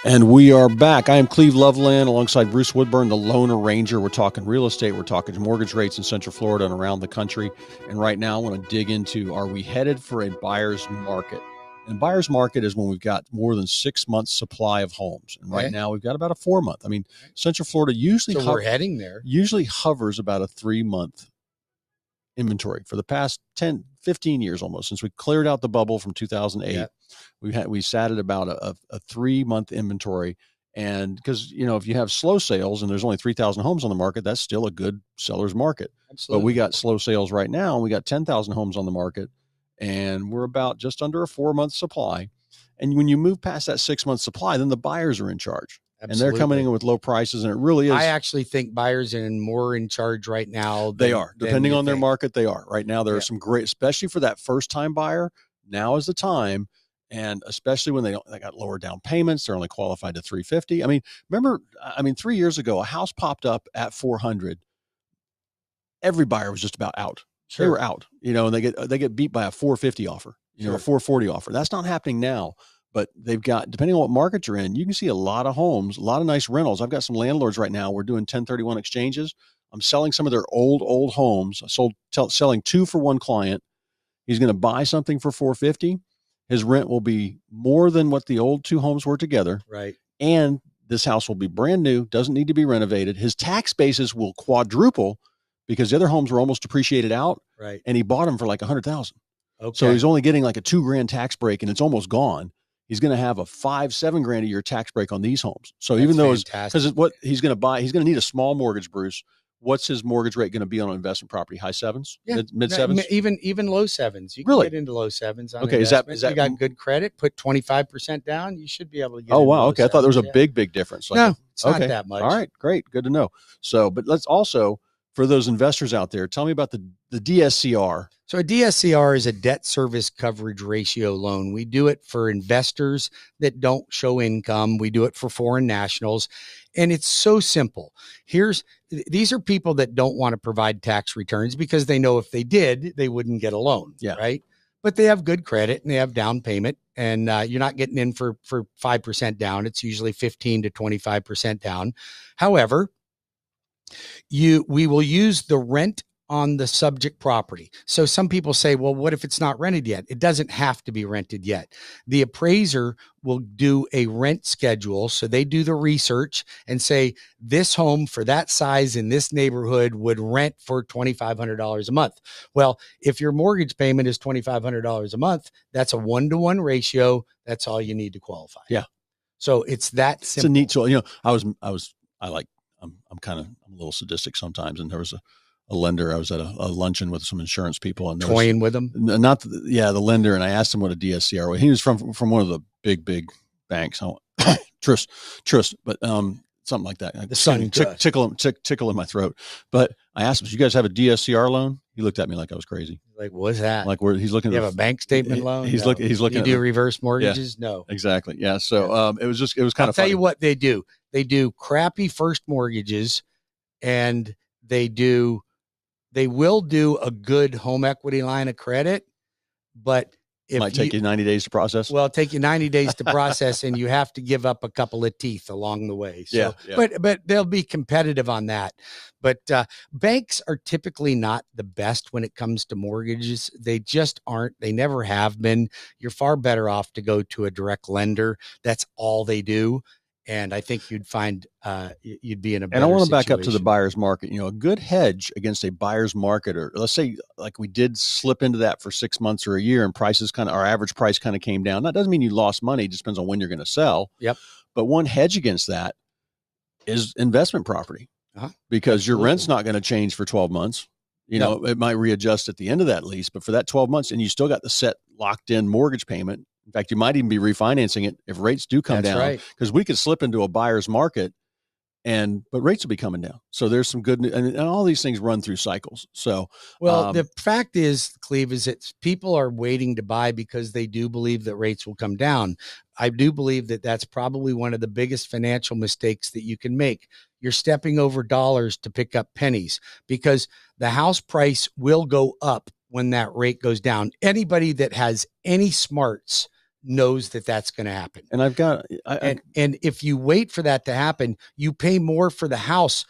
And we are back. I am Cleve Loveland alongside Bruce Woodburn, the Loan Arranger. We're talking real estate. We're talking mortgage rates in Central Florida and around the country. And right now I want to dig into, are we headed for a buyer's market? And buyer's market is when we've got more than 6 months supply of homes. And right now we've got about a 4 month. I mean, Central Florida usually we're heading there. Usually hovers about a 3 month inventory for the past 10, 15 years almost, since we cleared out the bubble from 2008. Yep. We sat at about a 3 month inventory. And because, you know, if you have slow sales and there's only 3,000 homes on the market, that's still a good seller's market. Absolutely. But we got slow sales right now, and we got 10,000 homes on the market, and we're about just under a 4 month supply. And when you move past that 6 month supply, then the buyers are in charge. Absolutely. And they're coming in with low prices, and it really is. I actually think buyers are more in charge right now. They are, depending on their market. They are right now. There are some great, especially for that first time buyer. Now is the time. And especially when they got lower down payments, they're only qualified to $350. I mean, remember, 3 years ago, a house popped up at $400. Every buyer was just about out. Sure. They were out, you know, and they get beat by a $450 offer, you know, a $440 offer. That's not happening now. But they've got, depending on what market you're in, you can see a lot of homes, a lot of nice rentals. I've got some landlords right now. We're doing 1031 exchanges. I'm selling some of their old homes. Selling two for one client. He's going to buy something for $450. His rent will be more than what the old two homes were together. Right. And this house will be brand new, doesn't need to be renovated. His tax basis will quadruple because the other homes were almost depreciated out. Right. And he bought them for like $100,000. Okay. So he's only getting like a $2,000 tax break, and it's almost gone. He's going to have a $5,000-7,000 a year tax break on these homes. So even though because what he's going to buy, he's going to need a small mortgage, Bruce. What's his mortgage rate going to be on an investment property? High sevens? Yeah. Mid sevens? Even low sevens. You can really get into low sevens on okay, is that you got good credit, put 25% down, you should be able to get Oh, wow. Okay. Sevens. I thought there was a big difference. No, it's not that much. All right, great. Good to know. So, but let's also, for those investors out there, tell me about the DSCR. So a DSCR is a debt service coverage ratio loan. We do it for investors that don't show income. We do it for foreign nationals. And it's so simple. These are people that don't want to provide tax returns because they know if they did, they wouldn't get a loan. Yeah. Right. But they have good credit and they have down payment, and you're not getting in for 5% down. It's usually 15 to 25% down. However, we will use the rent on the subject property. So some people say, well, what if it's not rented yet? It doesn't have to be rented yet. The appraiser will do a rent schedule. So they do the research and say, this home for that size in this neighborhood would rent for $2,500 a month. Well, if your mortgage payment is $2,500 a month, that's a 1-to-1 ratio. That's all you need to qualify. Yeah. So it's that simple. It's a neat tool. You know, I'm a little sadistic sometimes. And there was a lender. I was at a luncheon with some insurance people, and toying with them. The lender. And I asked him what a DSCR was. He was from one of the big banks. Trust, but something like that. The sun tickle in my throat. But I asked him, "Do you guys have a DSCR loan?" He looked at me like I was crazy. Like, what's that? Like he's looking. You have a bank statement loan? He's looking. You do reverse mortgages? Yeah, no. Exactly. Yeah. So it was kind of. I'll tell you what they do. They do crappy first mortgages, and they will do a good home equity line of credit, but it might take you 90 days to process. Well, it'll take you 90 days to process, and you have to give up a couple of teeth along the way. So, yeah. But they'll be competitive on that. But banks are typically not the best when it comes to mortgages. They just aren't. They never have been. You're far better off to go to a direct lender. That's all they do. And I think you'd find you'd be in a better situation. And I want to back up to the buyer's market. You know, a good hedge against a buyer's market, or let's say like we did slip into that for 6 months or a year, and prices our average price kind of came down. That doesn't mean you lost money. It just depends on when you're going to sell. Yep. But one hedge against that is investment property, because your rent's not going to change for 12 months. You know, it might readjust at the end of that lease, but for that 12 months, and you still got the set locked in mortgage payment. In fact, you might even be refinancing it if rates do come down, because we could slip into a buyer's market, but rates will be coming down. So there's some good, and all these things run through cycles. So, the fact is, Cleve, is that people are waiting to buy because they do believe that rates will come down. I do believe that that's probably one of the biggest financial mistakes that you can make. You're stepping over dollars to pick up pennies, because the house price will go up when that rate goes down. Anybody that has any smarts knows that that's going to happen. And I've got, and if you wait for that to happen, you pay more for the house.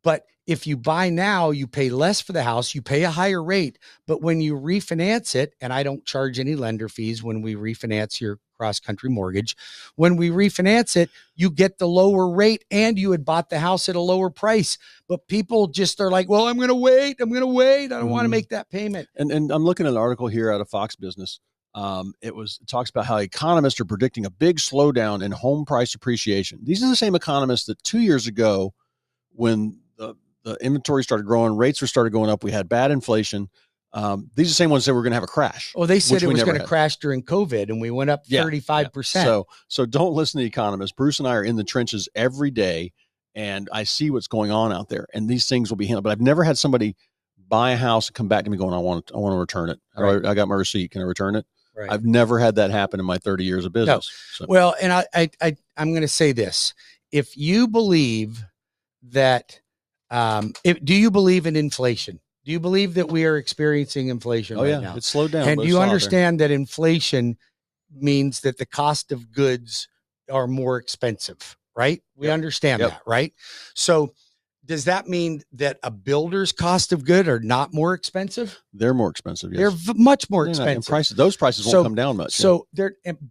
But if you buy now, you pay less for the house, you pay a higher rate. But when you refinance it, and I don't charge any lender fees when we refinance your cross-country mortgage, when we refinance it, you get the lower rate and you had bought the house at a lower price. But people just are like, well, I'm going to wait. I don't want to make that payment. And I'm looking at an article here out of Fox Business. It talks about how economists are predicting a big slowdown in home price appreciation. These are the same economists that 2 years ago, when the inventory started growing, rates started going up, we had bad inflation. These are the same ones that were going to have a crash. Oh, they said it was going to crash during COVID, and we went up 35%. Yeah. So don't listen to the economists. Bruce and I are in the trenches every day, and I see what's going on out there, and these things will be handled. But I've never had somebody buy a house and come back to me going, I want to return it. Right. I got my receipt. Can I return it? Right. I've never had that happen in my 30 years of business. No. So. Well, and I'm going to say this. If you believe that, do you believe in inflation? Do you believe that we are experiencing inflation right now? It's slowed down. And do you understand that inflation means that the cost of goods are more expensive, right? We understand that, right? So does that mean that a builder's cost of good are not more expensive? They're more expensive. Yes. They're much more expensive. Those prices won't come down much. So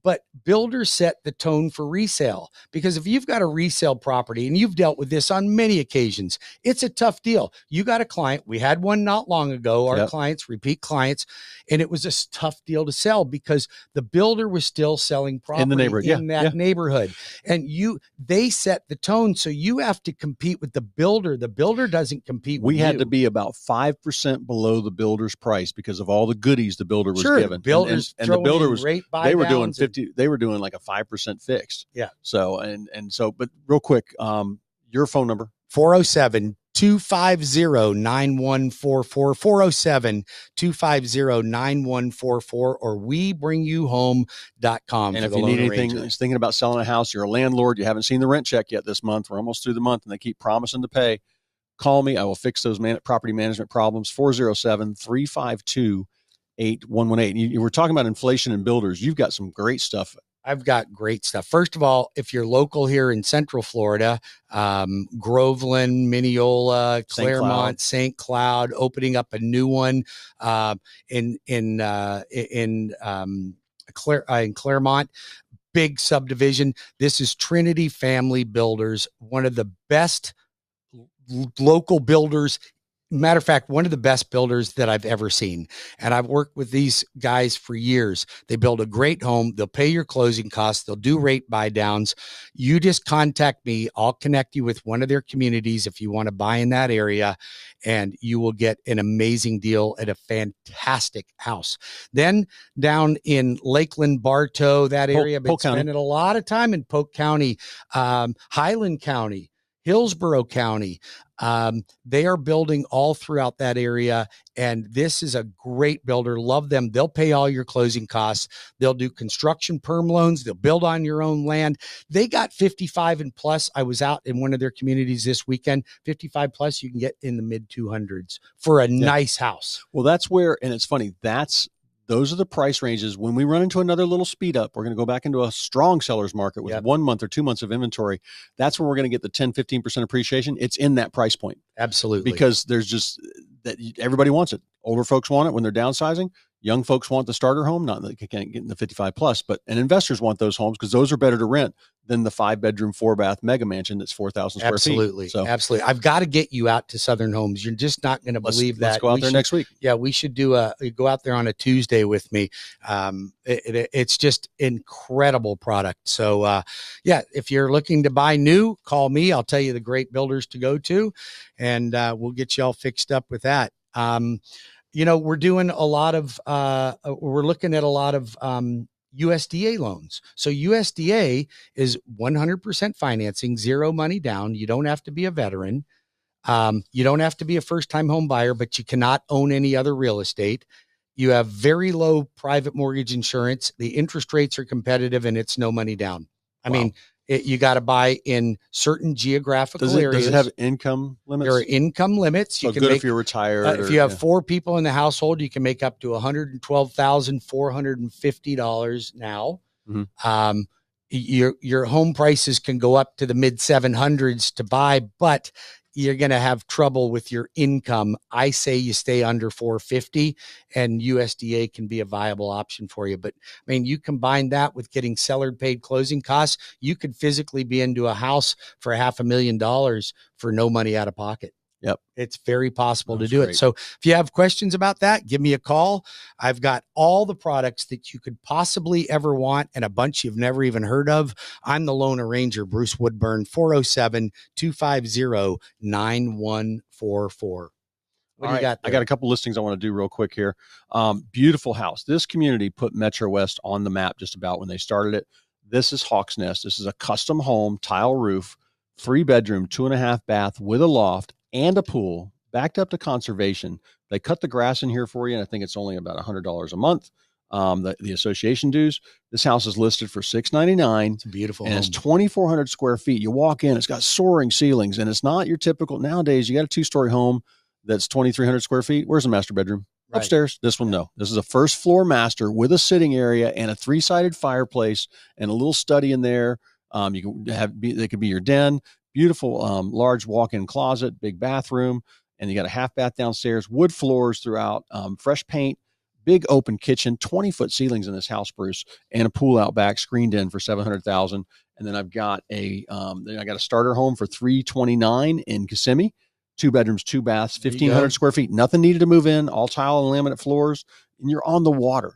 but builders set the tone for resale, because if you've got a resale property, and you've dealt with this on many occasions, it's a tough deal. You got a client. We had one not long ago, our clients, repeat clients, and it was a tough deal to sell because the builder was still selling property in the neighborhood, neighborhood. And they set the tone. So you have to compete with the builder. The builder doesn't compete with you. We had to be about 5% below the builder's price because of all the goodies the builder was given. And the builder was, they were doing 50, they were doing like a 5% fix. Yeah. So, but real quick, your phone number? 407-250-9144, 407-250-9144, or webringyouhome.com. And if you need anything, is thinking about selling a house, you're a landlord, you haven't seen the rent check yet this month, we're almost through the month, and they keep promising to pay, call me. I will fix those property management problems. 407-352-8118. You were talking about inflation and builders. You've got some great stuff. I've got great stuff. First of all, if you're local here in Central Florida, Groveland, Mineola, Claremont, St. Cloud, opening up a new one in Claremont, big subdivision. This is Trinity Family Builders, one of the best local builders. Matter of fact, one of the best builders that I've ever seen. And I've worked with these guys for years. They build a great home. They'll pay your closing costs. They'll do rate buy downs. You just contact me. I'll connect you with one of their communities if you want to buy in that area, and you will get an amazing deal at a fantastic house. Then down in Lakeland, Bartow, that area, I've been spending a lot of time in Polk County, Highland County, Hillsborough County. They are building all throughout that area, and this is a great builder. Love them. They'll pay all your closing costs. They'll do construction perm loans. They'll build on your own land. They got 55 and plus. I was out in one of their communities this weekend. 55 plus, you can get in the mid 200s for a nice house. Well, that's where, and it's funny, those are the price ranges. When we run into another little speed up, we're going to go back into a strong seller's market with 1 month or 2 months of inventory. That's where we're going to get the 10, 15% appreciation. It's in that price point. Absolutely. Because there's just that everybody wants it. Older folks want it when they're downsizing. Young folks want the starter home, not that they can't get in the 55 plus, and investors want those homes because those are better to rent than the 5-bedroom, 4-bath mega mansion that's 4,000 square feet. Absolutely. I've got to get you out to Southern Homes. You're just not going to believe that. Let's go out there next week. Yeah, we should go out there on a Tuesday with me. It's just incredible product. So if you're looking to buy new, call me. I'll tell you the great builders to go to, and we'll get you all fixed up with that. We're doing a lot of, we're looking at a lot of USDA loans. So USDA is 100% financing, zero money down. You don't have to be a veteran. You don't have to be a first-time home buyer, but you cannot own any other real estate. You have very low private mortgage insurance. The interest rates are competitive, and it's no money down. I mean, you got to buy in certain geographical areas. Does it have income limits? There are income limits. So you can if you're retired. If you have 4 people in the household, you can make up to $112,450 now. Your home prices can go up to the mid 700s to buy, but you're going to have trouble with your income. I say you stay under 450 and USDA can be a viable option for you. But I mean, you combine that with getting seller paid closing costs, you could physically be into a house for $500,000 for no money out of pocket. Yep. It's very possible to do it. So if you have questions about that, give me a call. I've got all the products that you could possibly ever want and a bunch you've never even heard of. I'm the Loan Arranger, Bruce Woodburn, 407-250-9144. What do you got there? I got a couple listings I want to do real quick here. Beautiful house. This community put Metro West on the map just about when they started it. This is Hawk's Nest. This is a custom home, tile roof, 3-bedroom, 2.5 bath with a loft and a pool, backed up to conservation. They cut the grass in here for you, and I think it's only about $100 a month. The association dues. This house is listed for $699. It's a beautiful and home. It's 2,400 square feet. You walk in, it's got soaring ceilings, and it's not your typical nowadays. You got a 2-story home that's 2,300 square feet. Where's the master bedroom? Right. Upstairs. This one, no. This is a first floor master with a sitting area and a 3-sided fireplace and a little study in there. You can they could be your den. Beautiful, large walk-in closet, big bathroom, and you got a half bath downstairs, wood floors throughout, fresh paint, big open kitchen, 20-foot ceilings in this house, Bruce, and a pool out back, screened in for $700,000. And then I've got a starter home for $329 in Kissimmee, 2 bedrooms, 2 baths, 1,500 square feet, nothing needed to move in, all tile and laminate floors, and you're on the water.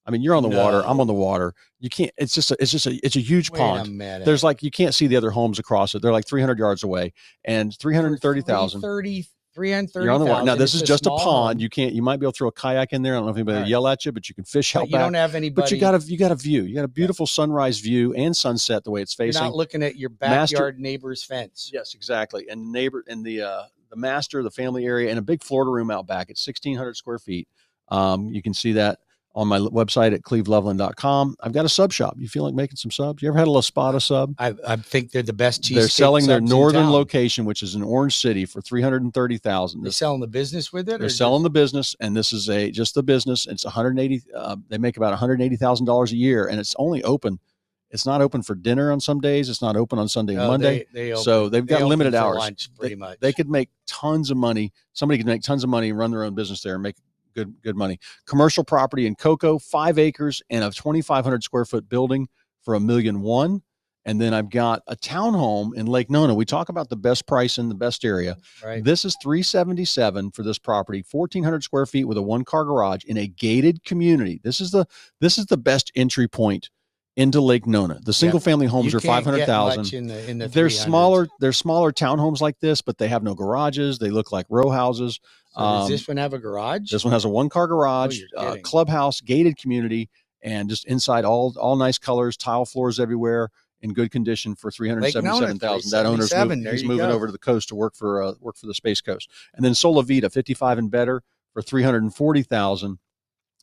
I mean, you're on the water. I'm on the water. You can't. It's a huge pond. There's you can't see the other homes across it. They're like 300 yards away, and 330,000. 330,000. You're on the water. Now this is just a pond. You might be able to throw a kayak in there. I don't know if anybody will yell at you, but you can fish out back. You don't have anybody. But you got a view. You got a beautiful sunrise view and sunset the way it's facing. You're not looking at your backyard neighbor's fence. Yes, exactly. And the master, the family area, and a big Florida room out back. It's 1,600 square feet. You can see that on my website at cleveloveland.com. I've got a sub shop. You feel like making some subs? You ever had a La Spada sub? I think they're the best cheese. They're selling their northern location, which is in Orange City, for $330,000. They're selling the business with it? They're selling the business, and this is just the business. It's $180. They make about $180,000 a year, and it's only open. It's not open for dinner on some days. It's not open on Sunday and Monday. So they've got limited hours. Lunch, pretty much. They could make tons of money. Somebody could make tons of money and run their own business there and make good money. Commercial property in Cocoa, 5 acres and a 2,500 square foot building for $1.1 million. And then I've got a townhome in Lake Nona. We talk about the best price in the best area. Right. This is $377 for this property, 1,400 square feet with a 1-car garage in a gated community. This is the best entry point into Lake Nona. The single family homes are $500,000. There's smaller townhomes like this, but they have no garages. They look like row houses. So does this one have a garage? This one has a 1-car garage, clubhouse, gated community, and just inside all nice colors, tile floors everywhere, in good condition for $377,000. That owner's moving over to the coast to work for the Space Coast. And then Sola Vita, 55 and better, for $340,000,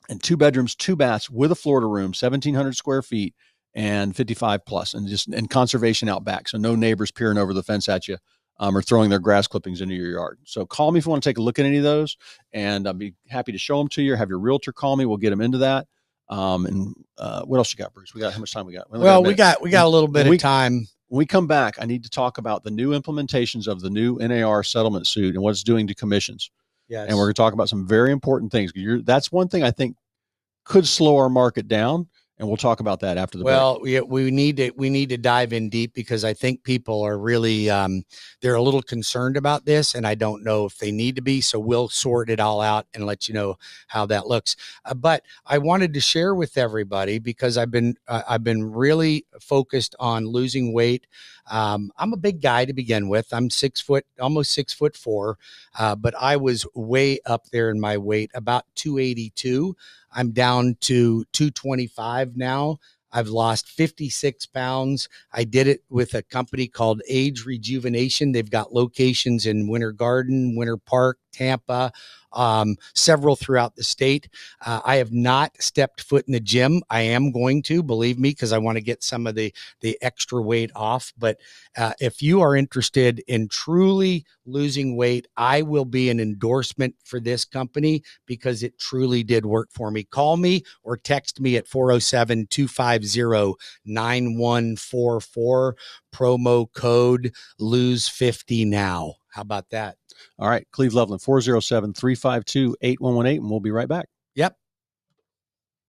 and 2 bedrooms, 2 baths with a Florida room, 1,700 square feet, and 55 plus, and conservation out back, so no neighbors peering over the fence at you. Or throwing their grass clippings into your yard. So call me if you want to take a look at any of those, and I'll be happy to show them to you. Have your realtor call me. We'll get them into that. And what else you got, Bruce? How much time we got? We got a little bit of time. When we come back, I need to talk about the new implementations of the new NAR settlement suit and what it's doing to commissions. Yes. And we're going to talk about some very important things. That's one thing I think could slow our market down. And we'll talk about that after the break. We need to dive in deep, because I think people are really they're a little concerned about this, and I don't know if they need to be. So we'll sort it all out and let you know how that looks. But I wanted to share with everybody, because I've been really focused on losing weight. I'm a big guy to begin with. I'm 6 foot, almost 6'4", but I was way up there in my weight, about 282. I'm down to 225 now. I've lost 56 pounds. I did it with a company called Age Rejuvenation. They've got locations in Winter Garden, Winter Park, Tampa, several throughout the state. I have not stepped foot in the gym. I am going to, believe me, because I want to get some of the extra weight off. But if you are interested in truly losing weight, I will be an endorsement for this company because it truly did work for me. Call me or text me at 407-250-9144. Promo code lose50 now. How about that? All right. Cleve Loveland, 407-352-8118, and we'll be right back.